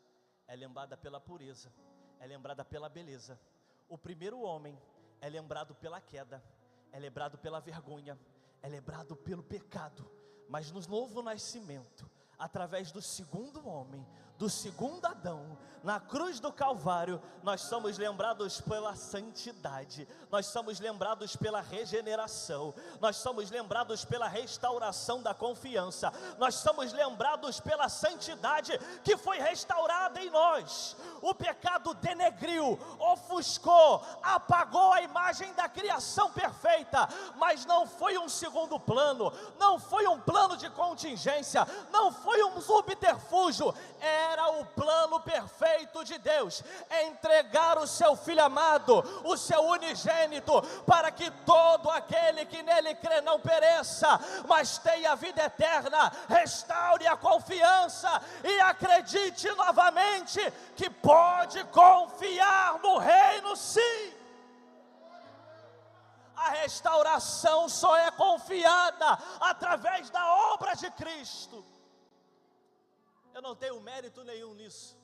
é lembrada pela pureza, é lembrada pela beleza. O primeiro homem é lembrado pela queda, é lembrado pela vergonha, é lembrado pelo pecado. Mas no novo nascimento, através do segundo homem, do segundo Adão, na cruz do Calvário, nós somos lembrados pela santidade, nós somos lembrados pela regeneração, nós somos lembrados pela restauração da confiança, nós somos lembrados pela santidade que foi restaurada em nós. O pecado denegriu, ofuscou, apagou a imagem da criação perfeita, mas não foi um segundo plano, não foi um plano de contingência, não foi um subterfúgio, era o plano perfeito de Deus, é entregar o seu Filho amado, o seu unigênito, para que todo aquele que nele crê não pereça, mas tenha vida eterna. Restaure a confiança e acredite novamente que pode confiar no reino, sim. A restauração só é confiada através da obra de Cristo. Eu não tenho mérito nenhum nisso,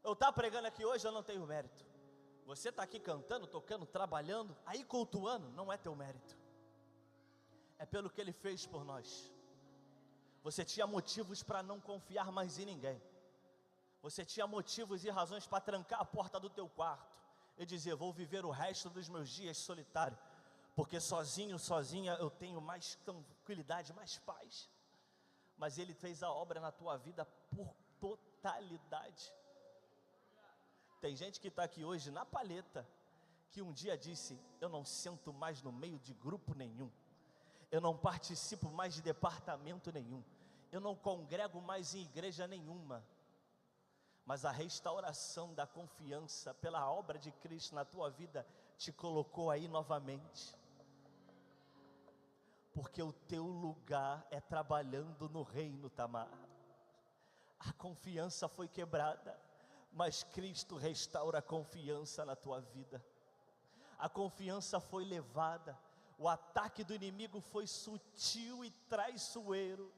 Eu estar pregando aqui hoje, eu não tenho mérito. Você está aqui cantando, tocando, trabalhando, aí cultuando, não é teu mérito. É pelo que Ele fez por nós. Você tinha motivos para não confiar mais em ninguém. Você tinha motivos e razões para trancar a porta do teu quarto e dizer: vou viver o resto dos meus dias solitário, porque sozinho, sozinha eu tenho mais tranquilidade, mais paz. Mas Ele fez a obra na tua vida por totalidade. Tem gente que está aqui hoje na palheta, que um dia disse: eu não sento mais no meio de grupo nenhum, eu não participo mais de departamento nenhum, eu não congrego mais em igreja nenhuma. Mas a restauração da confiança pela obra de Cristo na tua vida te colocou aí novamente. Porque o teu lugar é trabalhando no reino, Tamar. A confiança foi quebrada, mas Cristo restaura a confiança na tua vida. A confiança foi levada, o ataque do inimigo foi sutil e traiçoeiro,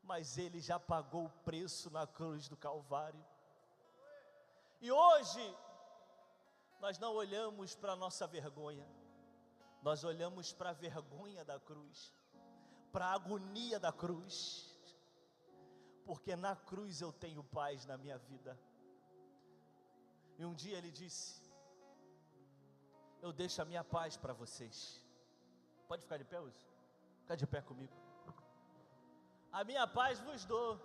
mas Ele já pagou o preço na cruz do Calvário. E hoje, nós não olhamos para a nossa vergonha, nós olhamos para a vergonha da cruz, para a agonia da cruz, porque na cruz eu tenho paz na minha vida. E um dia Ele disse: eu deixo a minha paz para vocês. Pode ficar de pé, Wilson? Fica de pé comigo. A minha paz vos dou,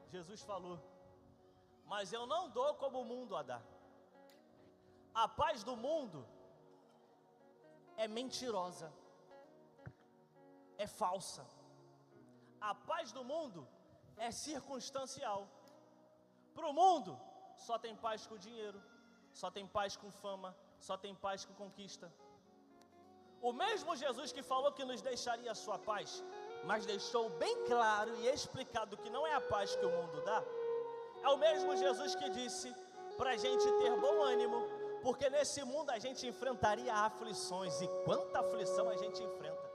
Jesus falou, mas eu não dou como o mundo a dá. A paz do mundo é mentirosa, é falsa. A paz do mundo é circunstancial. Para o mundo, só tem paz com dinheiro, só tem paz com fama, só tem paz com conquista. O mesmo Jesus que falou que nos deixaria a sua paz, mas deixou bem claro e explicado que não é a paz que o mundo dá, é o mesmo Jesus que disse para a gente ter bom ânimo, porque nesse mundo a gente enfrentaria aflições, e quanta aflição a gente enfrenta.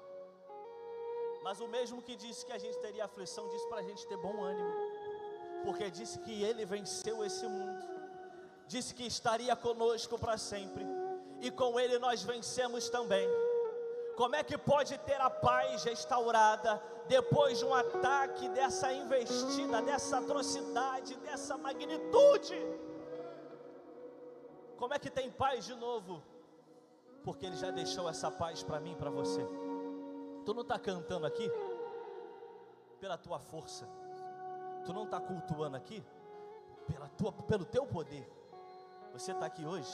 Mas o mesmo que disse que a gente teria aflição, disse para a gente ter bom ânimo, porque disse que Ele venceu esse mundo, disse que estaria conosco para sempre, e com Ele nós vencemos também. Como é que pode ter a paz restaurada depois de um ataque dessa investida, dessa atrocidade, dessa magnitude? Como é que tem paz de novo? Porque Ele já deixou essa paz para mim e para você. Tu não está cantando aqui pela tua força, tu não está cultuando aqui pelo teu poder. Você está aqui hoje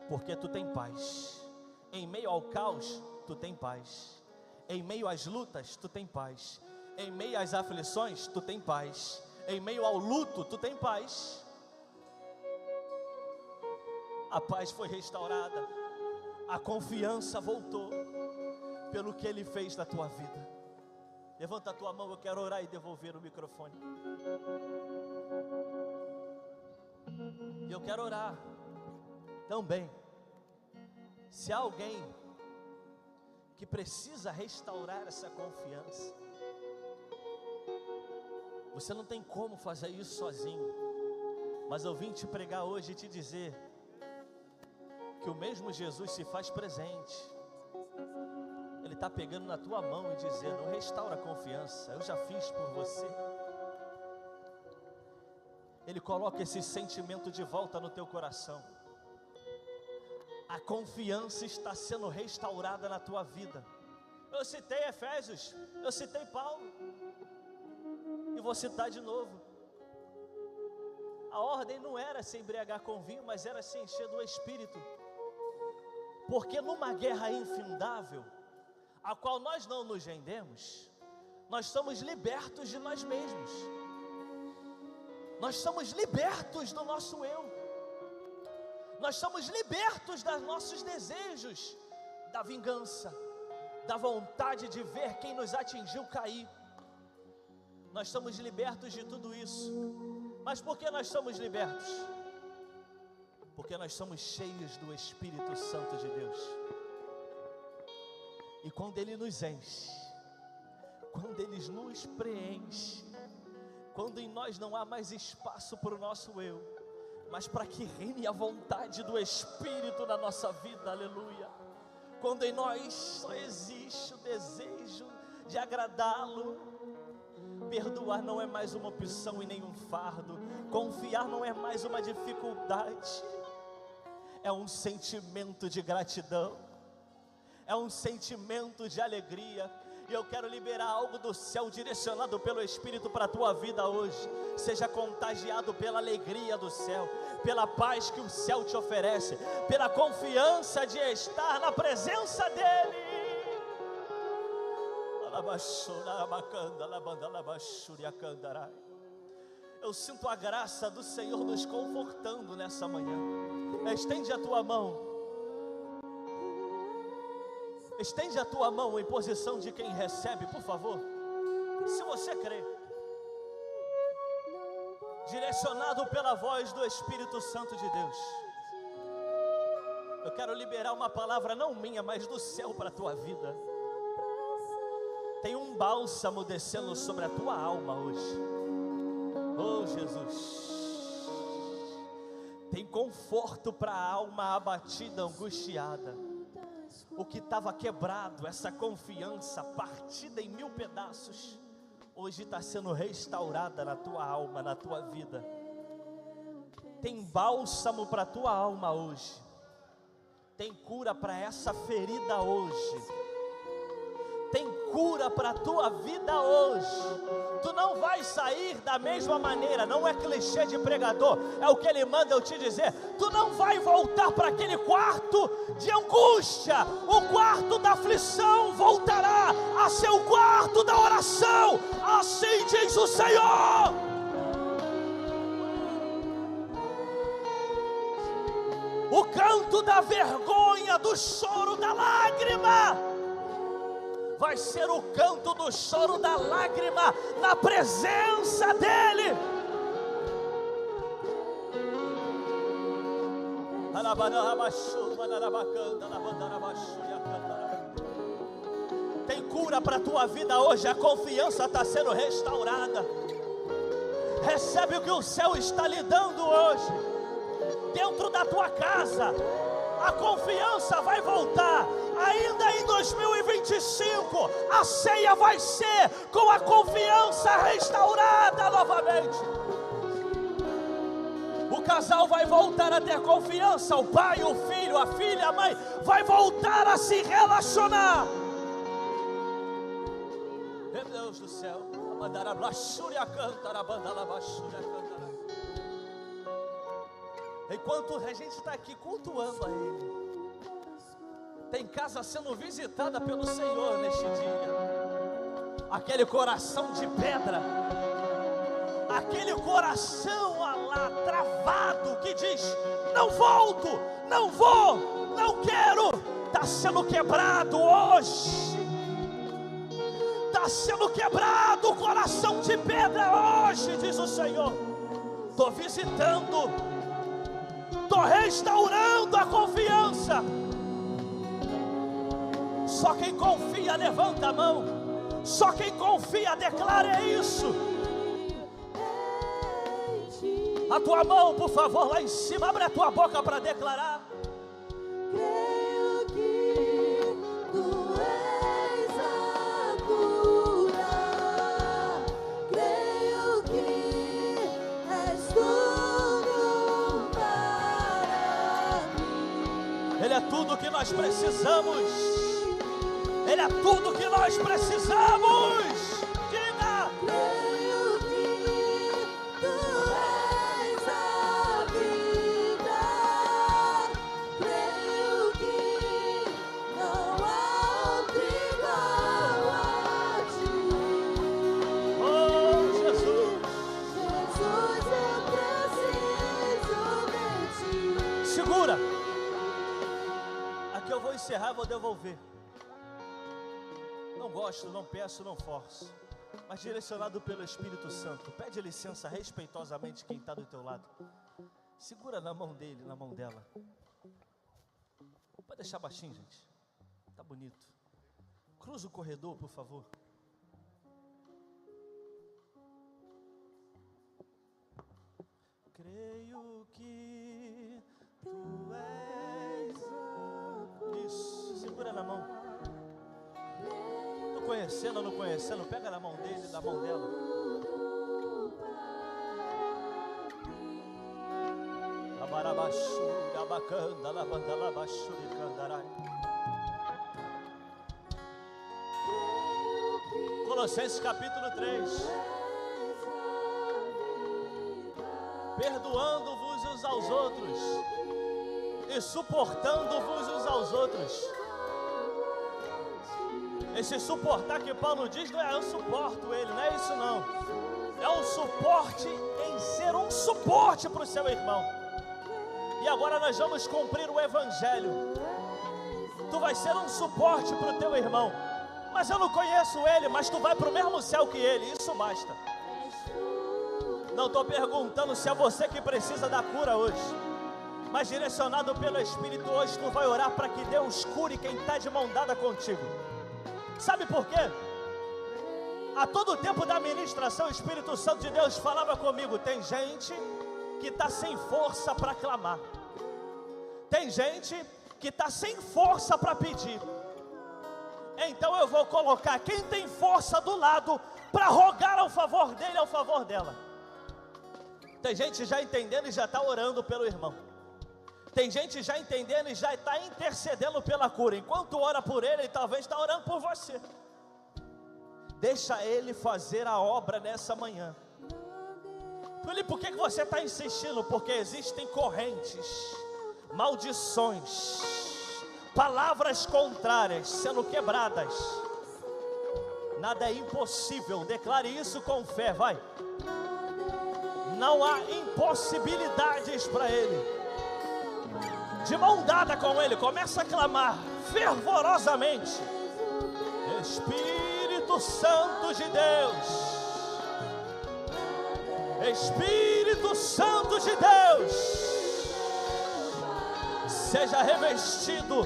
porque tu tem paz. Em meio ao caos, tu tem paz. Em meio às lutas, tu tem paz. Em meio às aflições, tu tem paz. Em meio ao luto, tu tem paz. A paz foi restaurada, a confiança voltou pelo que Ele fez na tua vida. Levanta a tua mão, eu quero orar e devolver o microfone. E eu quero orar também. Se há alguém que precisa restaurar essa confiança, você não tem como fazer isso sozinho, mas eu vim te pregar hoje e te dizer que o mesmo Jesus se faz presente. Ele está pegando na tua mão e dizendo: restaura a confiança, eu já fiz por você. Ele coloca esse sentimento de volta no teu coração. A confiança está sendo restaurada na tua vida. Eu citei Efésios, eu citei Paulo, e vou citar de novo. A ordem não era se embriagar com vinho, mas era se encher do Espírito. Porque numa guerra infindável, a qual nós não nos rendemos, nós somos libertos de nós mesmos. Nós somos libertos do nosso eu. Nós somos libertos dos nossos desejos, da vingança, da vontade de ver quem nos atingiu cair. Nós somos libertos de tudo isso. Mas por que nós somos libertos? Porque nós somos cheios do Espírito Santo de Deus. E quando Ele nos enche, quando Ele nos preenche, quando em nós não há mais espaço para o nosso eu, mas para que reine a vontade do Espírito na nossa vida, aleluia. Quando em nós só existe o desejo de agradá-lo, perdoar não é mais uma opção e nem um fardo, confiar não é mais uma dificuldade, é um sentimento de gratidão, é um sentimento de alegria. E eu quero liberar algo do céu direcionado pelo Espírito para a tua vida hoje. Seja contagiado pela alegria do céu, pela paz que o céu te oferece, pela confiança de estar na presença dEle. Eu sinto a graça do Senhor nos confortando nessa manhã. Estende a tua mão. Estende a tua mão em posição de quem recebe, por favor. Se você crê, direcionado pela voz do Espírito Santo de Deus, eu quero liberar uma palavra não minha, mas do céu para a tua vida. Tem um bálsamo descendo sobre a tua alma hoje. Oh Jesus, tem conforto para a alma abatida, angustiada. O que estava quebrado, essa confiança partida em 1000 pedaços, hoje está sendo restaurada na tua alma, na tua vida. Tem bálsamo para a tua alma hoje. Tem cura para essa ferida hoje. Tem cura para a tua vida hoje. Tu não vai sair da mesma maneira. Não é clichê de pregador, é o que ele manda eu te dizer. Tu não vai voltar para aquele quarto de angústia. O quarto da aflição voltará a ser o quarto da oração. Assim diz o Senhor. O canto da vergonha, do choro, da lágrima vai ser o canto do choro, da lágrima, na presença dEle. Tem cura para a tua vida hoje, a confiança está sendo restaurada. Recebe o que o céu está lhe dando hoje, dentro da tua casa. A confiança vai voltar. Ainda em 2025, a ceia vai ser com a confiança restaurada novamente. O casal vai voltar a ter confiança, o pai, o filho, a filha, a mãe, vai voltar a se relacionar. Meu Deus do céu, enquanto a gente está aqui cultuando a Ele, tem casa sendo visitada pelo Senhor neste dia. Aquele coração de pedra, aquele coração lá travado que diz: não volto, não vou, não quero, está sendo quebrado hoje. Está sendo quebrado o coração de pedra hoje, diz o Senhor. Estou visitando, estou restaurando a confiança. Só quem confia levanta a mão. Só quem confia declara isso. A tua mão, por favor, lá em cima. Abre a tua boca para declarar. Creio que tu és a cura. Creio que és tudo para mim. Ele é tudo que nós precisamos. Ele é tudo que nós precisamos. Diga. Creio que tu és a vida. Creio que não há outro igual a ti. Oh, Jesus. Jesus, eu preciso de ti. Segura. Aqui eu vou encerrar, vou devolver. Não gosto, não peço, não forço, mas direcionado pelo Espírito Santo. Pede licença respeitosamente quem está do teu lado. Segura na mão dele, na mão dela. Pode deixar baixinho, gente. Tá bonito. Cruza o corredor, por favor. Creio que tu és. Isso, segura na mão. Tô conhecendo ou não conhecendo? Pega na mão dele, da mão dela. Abarabaxu, abacanda, labanda, labaxu de candarai. Colossenses capítulo 3. Perdoando-vos uns aos outros e suportando-vos uns aos outros. Esse suportar que Paulo diz não é eu suporto ele, não é isso não. É um suporte em ser um suporte para o seu irmão. E agora nós vamos cumprir o evangelho. Tu vai ser um suporte para o teu irmão. Mas eu não conheço ele, mas tu vai para o mesmo céu que ele, isso basta. Não estou perguntando se é você que precisa da cura hoje, mas direcionado pelo Espírito hoje, tu vai orar para que Deus cure quem está de mão dada contigo. Sabe por quê? A todo tempo da ministração, o Espírito Santo de Deus falava comigo: tem gente que está sem força para clamar, tem gente que está sem força para pedir. Então eu vou colocar quem tem força do lado para rogar ao favor dele, ao favor dela. Tem gente já entendendo e já está orando pelo irmão. Tem gente já entendendo e já está intercedendo pela cura. Enquanto ora por ele talvez está orando por você. Deixa ele fazer a obra nessa manhã. Felipe, por que você está insistindo? Porque existem correntes, maldições, palavras contrárias sendo quebradas. Nada é impossível. Declare isso com fé, vai. Não há impossibilidades para ele. De mão dada com ele, começa a clamar fervorosamente: Espírito Santo de Deus, Espírito Santo de Deus, seja revestido,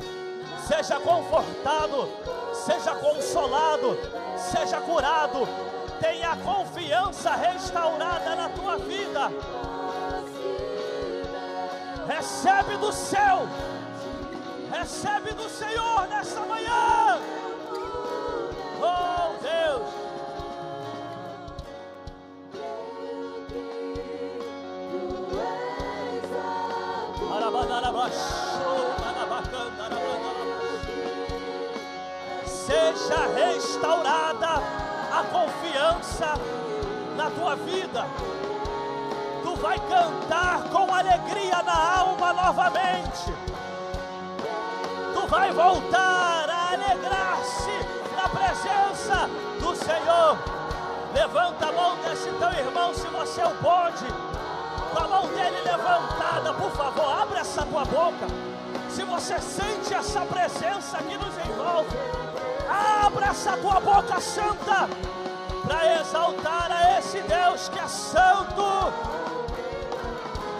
seja confortado, seja consolado, seja curado. Tenha a confiança restaurada na tua vida. Recebe do céu, recebe do Senhor nessa manhã. Oh Deus, seja restaurada a confiança na tua vida. Tu vai cantar com alegria na alma novamente. Tu vai voltar a alegrar-se na presença do Senhor. Levanta a mão desse teu irmão se você o pode. Com a mão dele levantada, por favor, abre essa tua boca. Se você sente essa presença que nos envolve, abra essa tua boca santa para exaltar a esse Deus que é santo.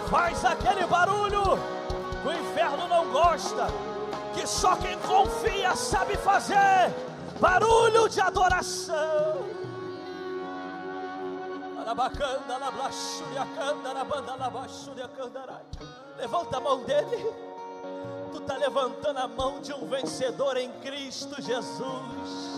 Faz aquele barulho que o inferno não gosta, que só quem confia sabe fazer. Barulho de adoração. Levanta a mão dele. Tu está levantando a mão de um vencedor em Cristo Jesus.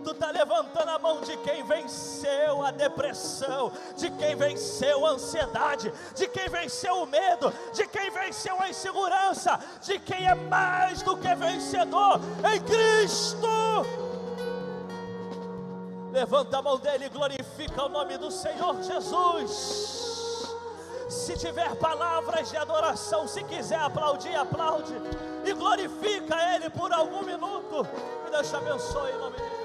Tu está levantando a mão de quem venceu a depressão, de quem venceu a ansiedade, de quem venceu o medo, de quem venceu a insegurança, de quem é mais do que vencedor em Cristo. Levanta a mão dele e glorifica o nome do Senhor Jesus. Se tiver palavras de adoração, se quiser aplaudir, aplaude e glorifica Ele por algum minuto. Que Deus te abençoe em nome de Jesus.